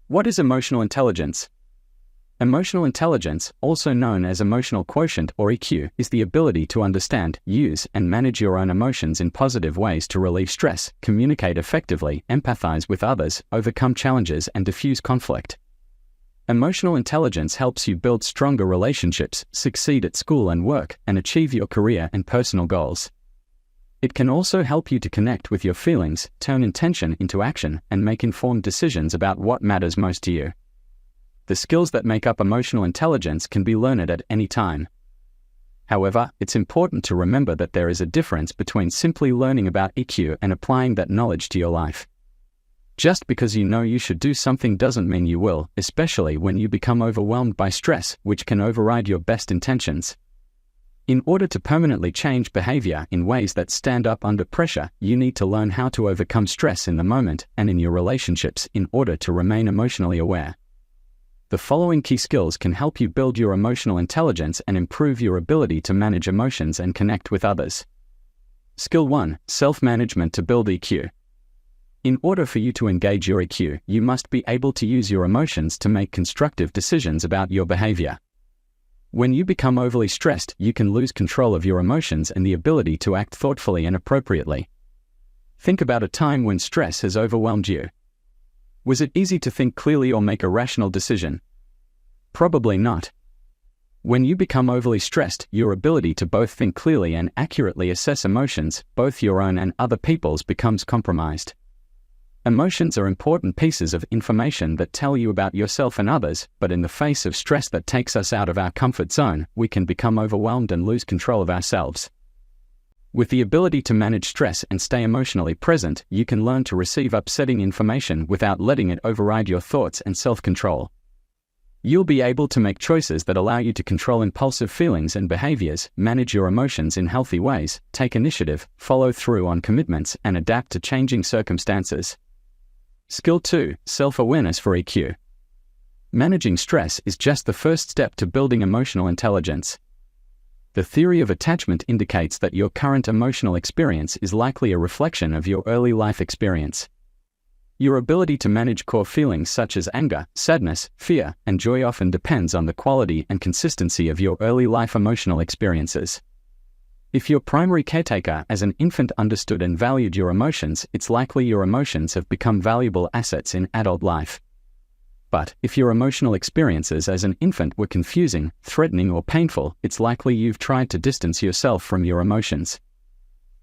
What is emotional intelligence? Emotional intelligence, also known as emotional quotient or EQ, is the ability to understand, use, and manage your own emotions in positive ways to relieve stress, communicate effectively, empathize with others, overcome challenges, and diffuse conflict. Emotional intelligence helps you build stronger relationships, succeed at school and work, and achieve your career and personal goals. It can also help you to connect with your feelings, turn intention into action, and make informed decisions about what matters most to you. The skills that make up emotional intelligence can be learned at any time. However, it's important to remember that there is a difference between simply learning about EQ and applying that knowledge to your life. Just because you know you should do something doesn't mean you will, especially when you become overwhelmed by stress, which can override your best intentions. In order to permanently change behavior in ways that stand up under pressure, you need to learn how to overcome stress in the moment and in your relationships in order to remain emotionally aware. The following key skills can help you build your emotional intelligence and improve your ability to manage emotions and connect with others. Skill 1. Self-management to build EQ. In order for you to engage your EQ, you must be able to use your emotions to make constructive decisions about your behavior. When you become overly stressed, you can lose control of your emotions and the ability to act thoughtfully and appropriately. Think about a time when stress has overwhelmed you. Was it easy to think clearly or make a rational decision? Probably not. When you become overly stressed, your ability to both think clearly and accurately assess emotions, both your own and other people's, becomes compromised. Emotions are important pieces of information that tell you about yourself and others, but in the face of stress that takes us out of our comfort zone, we can become overwhelmed and lose control of ourselves. With the ability to manage stress and stay emotionally present, you can learn to receive upsetting information without letting it override your thoughts and self-control. You'll be able to make choices that allow you to control impulsive feelings and behaviors, manage your emotions in healthy ways, take initiative, follow through on commitments, and adapt to changing circumstances. Skill 2. Self-awareness for EQ. Managing stress is just the first step to building emotional intelligence. The theory of attachment indicates that your current emotional experience is likely a reflection of your early life experience. Your ability to manage core feelings such as anger, sadness, fear, and joy often depends on the quality and consistency of your early life emotional experiences. If your primary caretaker as an infant understood and valued your emotions, it's likely your emotions have become valuable assets in adult life. But if your emotional experiences as an infant were confusing, threatening, or painful, it's likely you've tried to distance yourself from your emotions.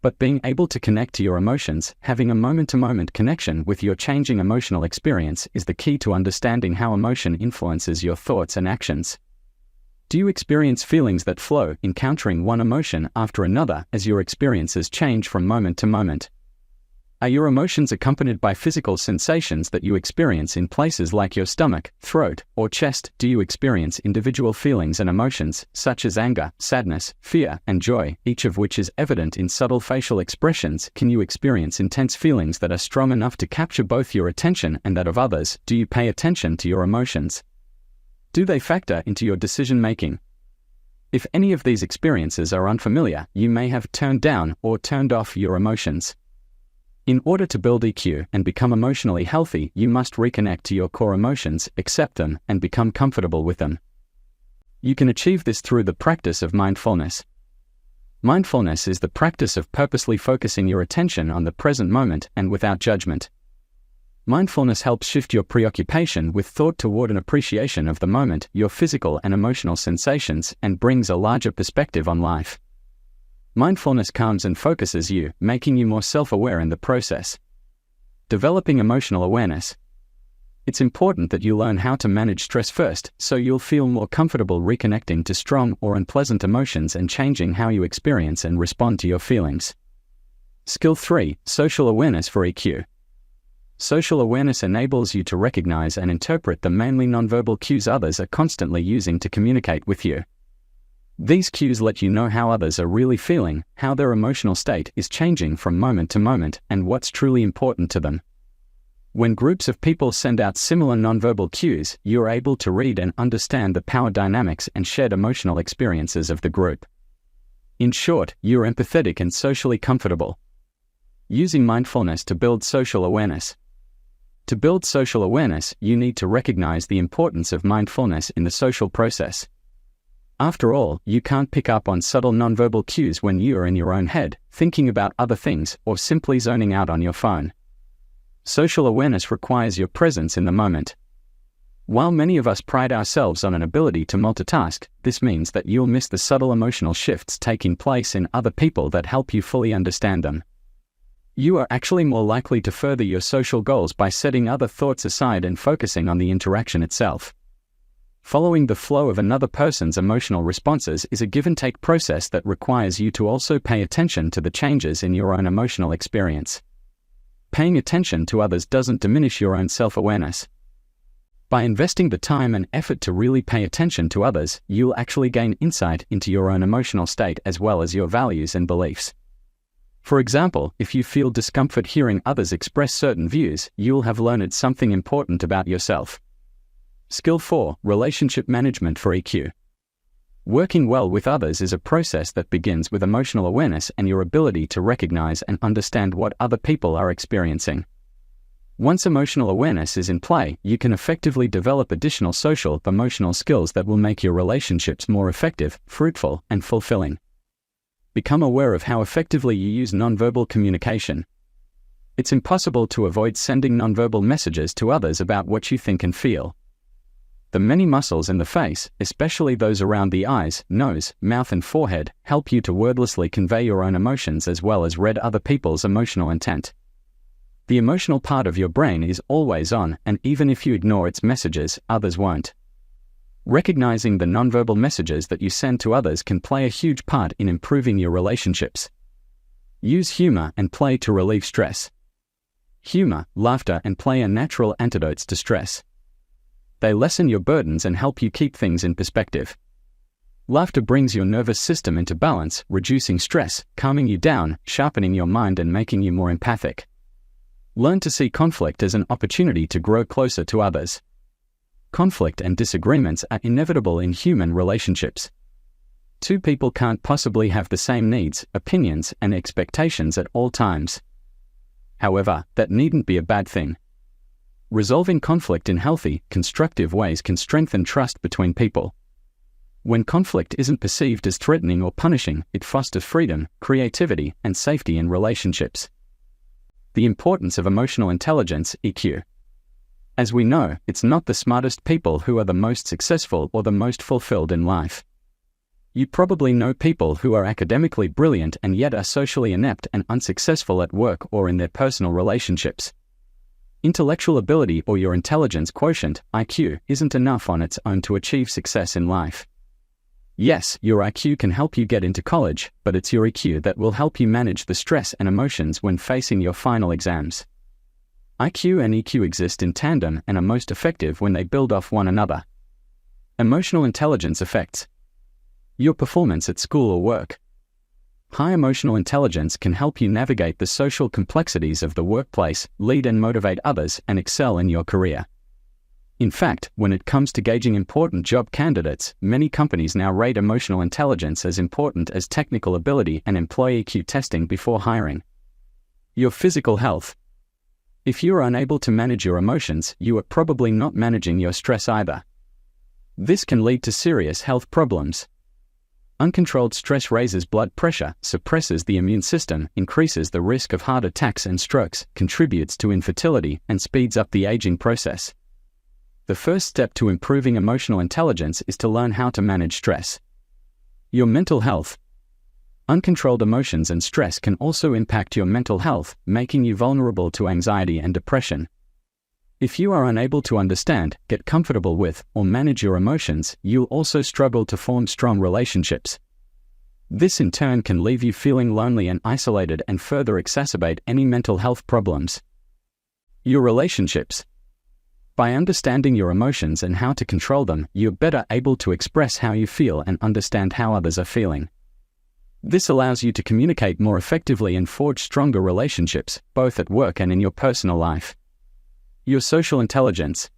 But being able to connect to your emotions, having a moment-to-moment connection with your changing emotional experience, is the key to understanding how emotion influences your thoughts and actions. Do you experience feelings that flow, encountering one emotion after another as your experiences change from moment to moment? Are your emotions accompanied by physical sensations that you experience in places like your stomach, throat, or chest? Do you experience individual feelings and emotions, such as anger, sadness, fear, and joy, each of which is evident in subtle facial expressions? Can you experience intense feelings that are strong enough to capture both your attention and that of others? Do you pay attention to your emotions? Do they factor into your decision-making? If any of these experiences are unfamiliar, you may have turned down or turned off your emotions. In order to build EQ and become emotionally healthy, you must reconnect to your core emotions, accept them, and become comfortable with them. You can achieve this through the practice of mindfulness. Mindfulness is the practice of purposely focusing your attention on the present moment and without judgment. Mindfulness helps shift your preoccupation with thought toward an appreciation of the moment, your physical and emotional sensations, and brings a larger perspective on life. Mindfulness calms and focuses you, making you more self-aware in the process. Developing emotional awareness. It's important that you learn how to manage stress first, so you'll feel more comfortable reconnecting to strong or unpleasant emotions and changing how you experience and respond to your feelings. Skill 3. Social awareness for EQ. Social awareness enables you to recognize and interpret the mainly nonverbal cues others are constantly using to communicate with you. These cues let you know how others are really feeling, how their emotional state is changing from moment to moment, and what's truly important to them. When groups of people send out similar nonverbal cues, you're able to read and understand the power dynamics and shared emotional experiences of the group. In short, you're empathetic and socially comfortable. Using mindfulness to build social awareness. To build social awareness, you need to recognize the importance of mindfulness in the social process. After all, you can't pick up on subtle nonverbal cues when you are in your own head, thinking about other things, or simply zoning out on your phone. Social awareness requires your presence in the moment. While many of us pride ourselves on an ability to multitask, this means that you'll miss the subtle emotional shifts taking place in other people that help you fully understand them. You are actually more likely to further your social goals by setting other thoughts aside and focusing on the interaction itself. Following the flow of another person's emotional responses is a give-and-take process that requires you to also pay attention to the changes in your own emotional experience. Paying attention to others doesn't diminish your own self-awareness. By investing the time and effort to really pay attention to others, you'll actually gain insight into your own emotional state as well as your values and beliefs. For example, if you feel discomfort hearing others express certain views, you'll have learned something important about yourself. Skill 4. Relationship management for EQ. Working well with others is a process that begins with emotional awareness and your ability to recognize and understand what other people are experiencing. Once emotional awareness is in play, you can effectively develop additional social, emotional skills that will make your relationships more effective, fruitful, and fulfilling. Become aware of how effectively you use nonverbal communication. It's impossible to avoid sending nonverbal messages to others about what you think and feel. The many muscles in the face, especially those around the eyes, nose, mouth and forehead, help you to wordlessly convey your own emotions as well as read other people's emotional intent. The emotional part of your brain is always on, and even if you ignore its messages, others won't. Recognizing the nonverbal messages that you send to others can play a huge part in improving your relationships. Use humor and play to relieve stress. Humor, laughter, and play are natural antidotes to stress. They lessen your burdens and help you keep things in perspective. Laughter brings your nervous system into balance, reducing stress, calming you down, sharpening your mind, and making you more empathic. Learn to see conflict as an opportunity to grow closer to others. Conflict and disagreements are inevitable in human relationships. Two people can't possibly have the same needs, opinions, and expectations at all times. However, that needn't be a bad thing. Resolving conflict in healthy, constructive ways can strengthen trust between people. When conflict isn't perceived as threatening or punishing, it fosters freedom, creativity, and safety in relationships. The importance of emotional intelligence, EQ. As we know, it's not the smartest people who are the most successful or the most fulfilled in life. You probably know people who are academically brilliant and yet are socially inept and unsuccessful at work or in their personal relationships. Intellectual ability or your intelligence quotient, IQ, isn't enough on its own to achieve success in life. Yes, your IQ can help you get into college, but it's your EQ that will help you manage the stress and emotions when facing your final exams. IQ and EQ exist in tandem and are most effective when they build off one another. Emotional intelligence affects your performance at school or work. High emotional intelligence can help you navigate the social complexities of the workplace, lead and motivate others, and excel in your career. In fact, when it comes to gauging important job candidates, many companies now rate emotional intelligence as important as technical ability and employee EQ testing before hiring. Your physical health. If you are unable to manage your emotions, you are probably not managing your stress either. This can lead to serious health problems. Uncontrolled stress raises blood pressure, suppresses the immune system, increases the risk of heart attacks and strokes, contributes to infertility, and speeds up the aging process. The first step to improving emotional intelligence is to learn how to manage stress. Your mental health. Uncontrolled emotions and stress can also impact your mental health, making you vulnerable to anxiety and depression. If you are unable to understand, get comfortable with, or manage your emotions, you'll also struggle to form strong relationships. This in turn can leave you feeling lonely and isolated and further exacerbate any mental health problems. Your relationships. By understanding your emotions and how to control them, you're better able to express how you feel and understand how others are feeling. This allows you to communicate more effectively and forge stronger relationships, both at work and in your personal life. Your social intelligence.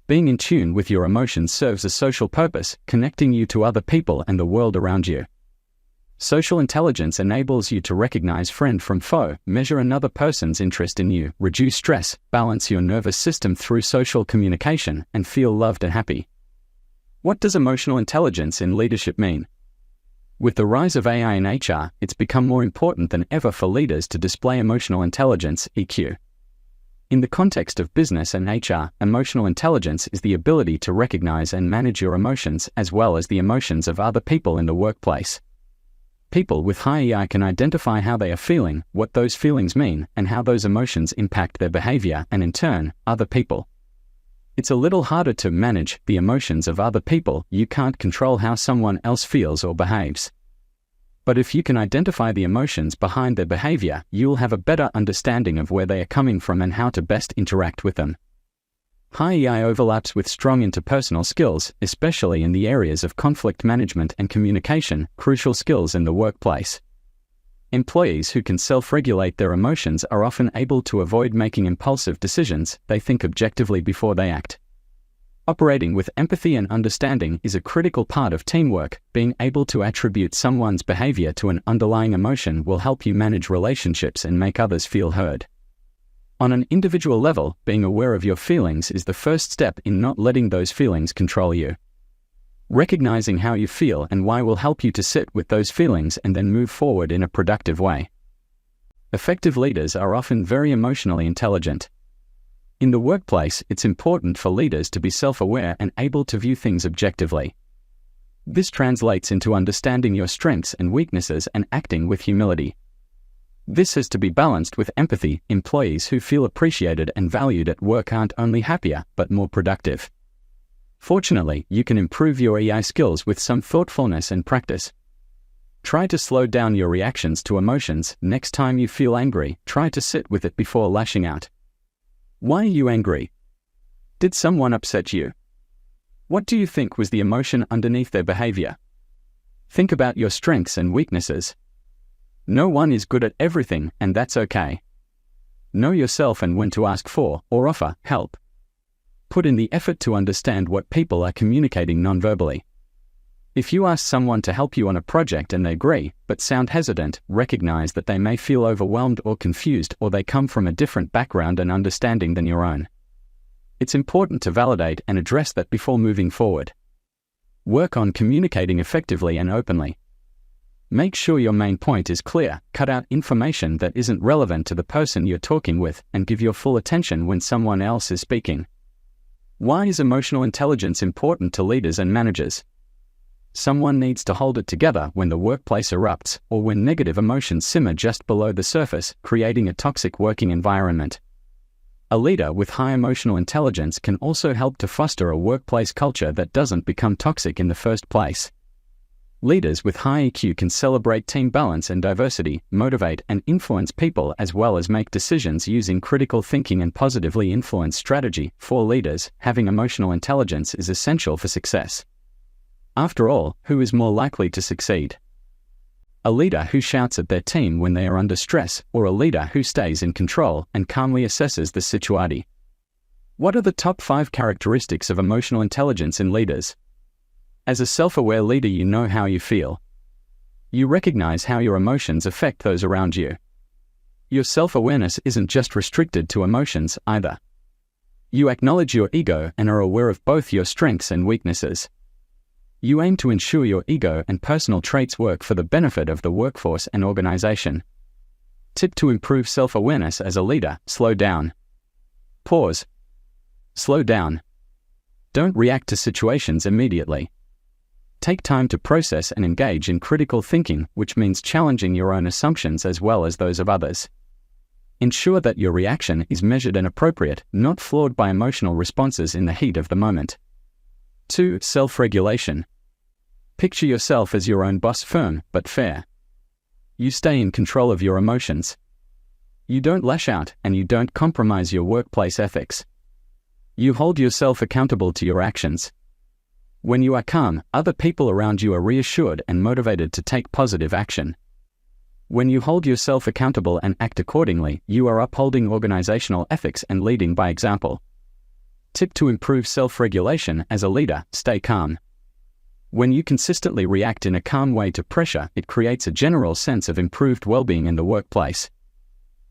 Being in tune with your emotions serves a social purpose, connecting you to other people and the world around you. Social intelligence enables you to recognize friend from foe, measure another person's interest in you, reduce stress, balance your nervous system through social communication, and feel loved and happy. What does emotional intelligence in leadership mean? With the rise of AI in HR, it's become more important than ever for leaders to display emotional intelligence, EQ. In the context of business and HR, emotional intelligence is the ability to recognize and manage your emotions as well as the emotions of other people in the workplace. People with high EI can identify how they are feeling, what those feelings mean, and how those emotions impact their behavior and, in turn, other people. It's a little harder to manage the emotions of other people. You can't control how someone else feels or behaves. But if you can identify the emotions behind their behavior, you'll have a better understanding of where they are coming from and how to best interact with them. High EI overlaps with strong interpersonal skills, especially in the areas of conflict management and communication, crucial skills in the workplace. Employees who can self-regulate their emotions are often able to avoid making impulsive decisions. They think objectively before they act. Operating with empathy and understanding is a critical part of teamwork. Being able to attribute someone's behavior to an underlying emotion will help you manage relationships and make others feel heard. On an individual level, being aware of your feelings is the first step in not letting those feelings control you. Recognizing how you feel and why will help you to sit with those feelings and then move forward in a productive way. Effective leaders are often very emotionally intelligent. In the workplace, it's important for leaders to be self-aware and able to view things objectively. This translates into understanding your strengths and weaknesses and acting with humility. This has to be balanced with empathy. Employees who feel appreciated and valued at work aren't only happier, but more productive. Fortunately, you can improve your EI skills with some thoughtfulness and practice. Try to slow down your reactions to emotions. Next time you feel angry, try to sit with it before lashing out. Why are you angry? Did someone upset you? What do you think was the emotion underneath their behavior? Think about your strengths and weaknesses. No one is good at everything, and that's okay. Know yourself and when to ask for, or offer, help. Put in the effort to understand what people are communicating nonverbally. If you ask someone to help you on a project and they agree, but sound hesitant, recognize that they may feel overwhelmed or confused, or they come from a different background and understanding than your own. It's important to validate and address that before moving forward. Work on communicating effectively and openly. Make sure your main point is clear, cut out information that isn't relevant to the person you're talking with, and give your full attention when someone else is speaking. Why is emotional intelligence important to leaders and managers? Someone needs to hold it together when the workplace erupts, or when negative emotions simmer just below the surface, creating a toxic working environment. A leader with high emotional intelligence can also help to foster a workplace culture that doesn't become toxic in the first place. Leaders with high EQ can celebrate team balance and diversity, motivate and influence people, as well as make decisions using critical thinking and positively influence strategy. For leaders, having emotional intelligence is essential for success. After all, who is more likely to succeed? A leader who shouts at their team when they are under stress, or a leader who stays in control and calmly assesses the situation? What are the top 5 characteristics of emotional intelligence in leaders? As a self-aware leader, you know how you feel. You recognize how your emotions affect those around you. Your self-awareness isn't just restricted to emotions either. You acknowledge your ego and are aware of both your strengths and weaknesses. You aim to ensure your ego and personal traits work for the benefit of the workforce and organization. Tip to improve self-awareness as a leader: slow down. Pause. Slow down. Don't react to situations immediately. Take time to process and engage in critical thinking, which means challenging your own assumptions as well as those of others. Ensure that your reaction is measured and appropriate, not flawed by emotional responses in the heat of the moment. 2. Self-regulation. Picture yourself as your own boss, firm but fair. You stay in control of your emotions. You don't lash out, and you don't compromise your workplace ethics. You hold yourself accountable to your actions. When you are calm, other people around you are reassured and motivated to take positive action. When you hold yourself accountable and act accordingly, you are upholding organizational ethics and leading by example. Tip to improve self-regulation as a leader: stay calm. When you consistently react in a calm way to pressure, it creates a general sense of improved well-being in the workplace.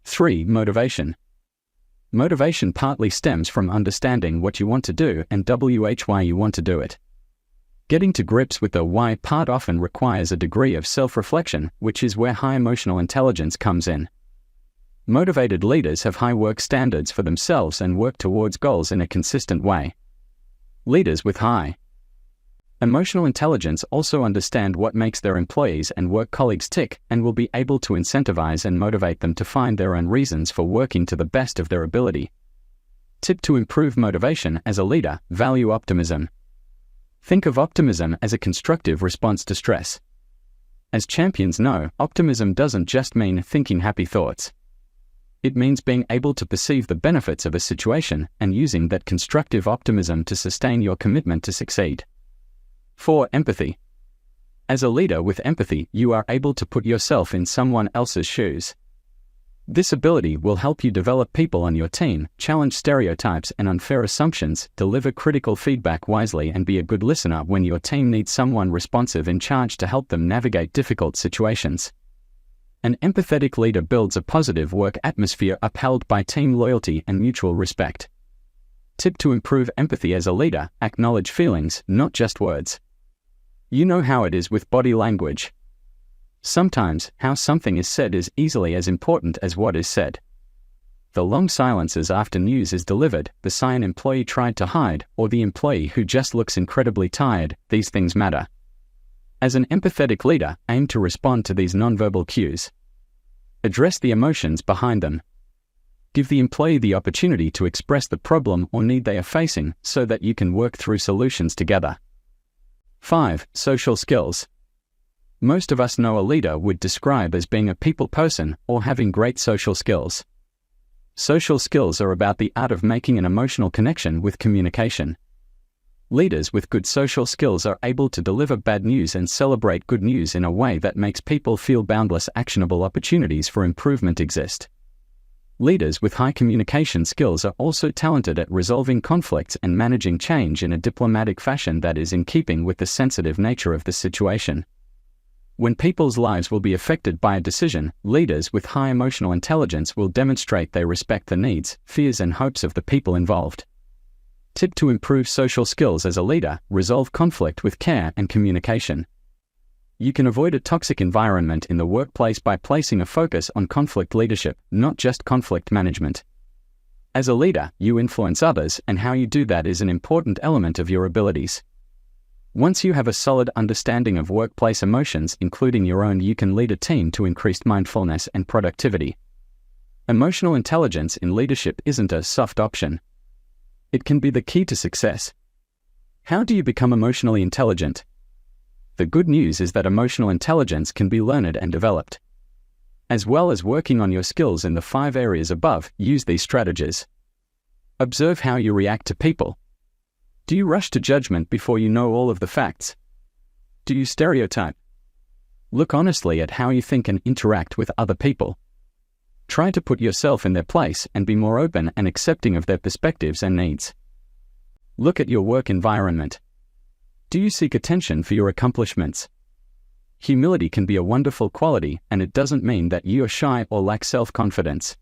3. Motivation. Motivation partly stems from understanding what you want to do and why you want to do it. Getting to grips with the why part often requires a degree of self-reflection, which is where high emotional intelligence comes in. Motivated leaders have high work standards for themselves and work towards goals in a consistent way. Leaders with high emotional intelligence also understand what makes their employees and work colleagues tick and will be able to incentivize and motivate them to find their own reasons for working to the best of their ability. Tip to improve motivation as a leader: value optimism. Think of optimism as a constructive response to stress. As champions know, optimism doesn't just mean thinking happy thoughts. It means being able to perceive the benefits of a situation and using that constructive optimism to sustain your commitment to succeed. 4. Empathy. As a leader with empathy, you are able to put yourself in someone else's shoes. This ability will help you develop people on your team, challenge stereotypes and unfair assumptions, deliver critical feedback wisely, and be a good listener when your team needs someone responsive in charge to help them navigate difficult situations. An empathetic leader builds a positive work atmosphere upheld by team loyalty and mutual respect. Tip to improve empathy as a leader: acknowledge feelings, not just words. You know how it is with body language. Sometimes, how something is said is easily as important as what is said. The long silences after news is delivered, the sigh an employee tried to hide, or the employee who just looks incredibly tired, these things matter. As an empathetic leader, aim to respond to these nonverbal cues. Address the emotions behind them. Give the employee the opportunity to express the problem or need they are facing so that you can work through solutions together. 5. Social skills. Most of us know a leader would describe as being a people person or having great social skills. Social skills are about the art of making an emotional connection with communication. Leaders with good social skills are able to deliver bad news and celebrate good news in a way that makes people feel boundless. Actionable opportunities for improvement exist. Leaders with high communication skills are also talented at resolving conflicts and managing change in a diplomatic fashion that is in keeping with the sensitive nature of the situation. When people's lives will be affected by a decision, leaders with high emotional intelligence will demonstrate they respect the needs, fears and hopes of the people involved. Tip to improve social skills as a leader: resolve conflict with care and communication. You can avoid a toxic environment in the workplace by placing a focus on conflict leadership, not just conflict management. As a leader, you influence others, and how you do that is an important element of your abilities. Once you have a solid understanding of workplace emotions, including your own, you can lead a team to increased mindfulness and productivity. Emotional intelligence in leadership isn't a soft option. It can be the key to success. How do you become emotionally intelligent? The good news is that emotional intelligence can be learned and developed. As well as working on your skills in the 5 areas above, use these strategies. Observe how you react to people. Do you rush to judgment before you know all of the facts? Do you stereotype? Look honestly at how you think and interact with other people. Try to put yourself in their place and be more open and accepting of their perspectives and needs. Look at your work environment. Do you seek attention for your accomplishments? Humility can be a wonderful quality, and it doesn't mean that you are shy or lack self-confidence.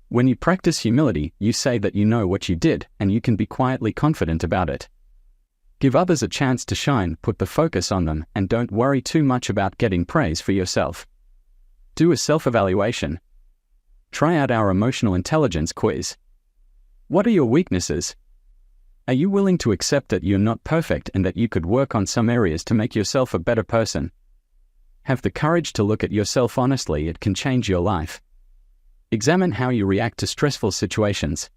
When you practice humility, you say that you know what you did, and you can be quietly confident about it. Give others a chance to shine, put the focus on them, and don't worry too much about getting praise for yourself. Do a self-evaluation. Try out our emotional intelligence quiz. What are your weaknesses? Are you willing to accept that you're not perfect and that you could work on some areas to make yourself a better person? Have the courage to look at yourself honestly. It can change your life. Examine how you react to stressful situations.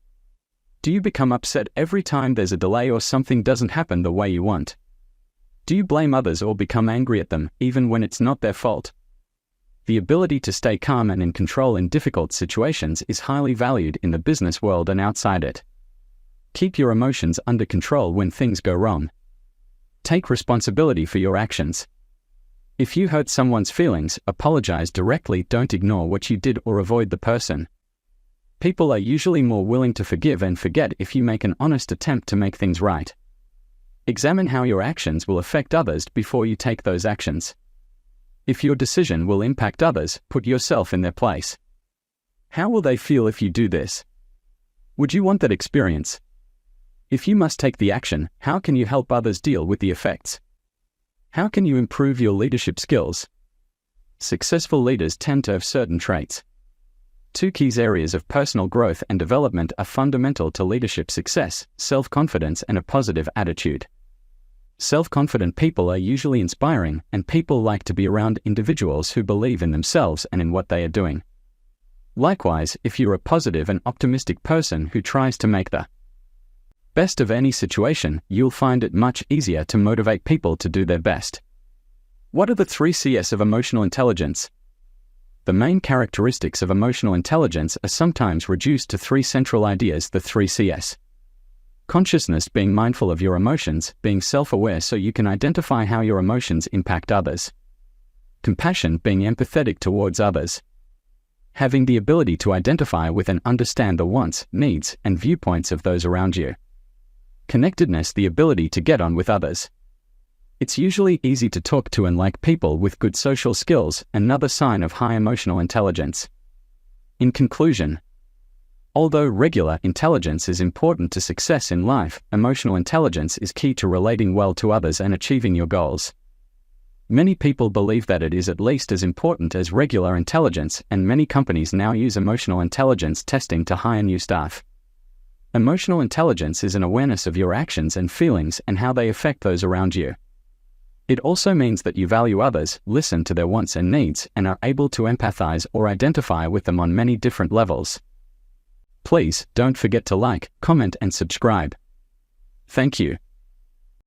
Do you become upset every time there's a delay or something doesn't happen the way you want? Do you blame others or become angry at them, even when it's not their fault? The ability to stay calm and in control in difficult situations is highly valued in the business world and outside it. Keep your emotions under control when things go wrong. Take responsibility for your actions. If you hurt someone's feelings, apologize directly. Don't ignore what you did or avoid the person. People are usually more willing to forgive and forget if you make an honest attempt to make things right. Examine how your actions will affect others before you take those actions. If your decision will impact others, put yourself in their place. How will they feel if you do this? Would you want that experience? If you must take the action, how can you help others deal with the effects? How can you improve your leadership skills? Successful leaders tend to have certain traits. 2 key areas of personal growth and development are fundamental to leadership success: self-confidence and a positive attitude. Self-confident people are usually inspiring, and people like to be around individuals who believe in themselves and in what they are doing. Likewise, if you're a positive and optimistic person who tries to make the best of any situation, you'll find it much easier to motivate people to do their best. What are the 3 Cs of emotional intelligence? The main characteristics of emotional intelligence are sometimes reduced to 3 central ideas: the 3 Cs. Consciousness, being mindful of your emotions, being self-aware so you can identify how your emotions impact others. Compassion, being empathetic towards others. Having the ability to identify with and understand the wants, needs, and viewpoints of those around you. Connectedness, the ability to get on with others. It's usually easy to talk to and like people with good social skills, another sign of high emotional intelligence. In conclusion, although regular intelligence is important to success in life, emotional intelligence is key to relating well to others and achieving your goals. Many people believe that it is at least as important as regular intelligence, and many companies now use emotional intelligence testing to hire new staff. Emotional intelligence is an awareness of your actions and feelings and how they affect those around you. It also means that you value others, listen to their wants and needs, and are able to empathize or identify with them on many different levels. Please don't forget to like, comment, and subscribe. Thank you.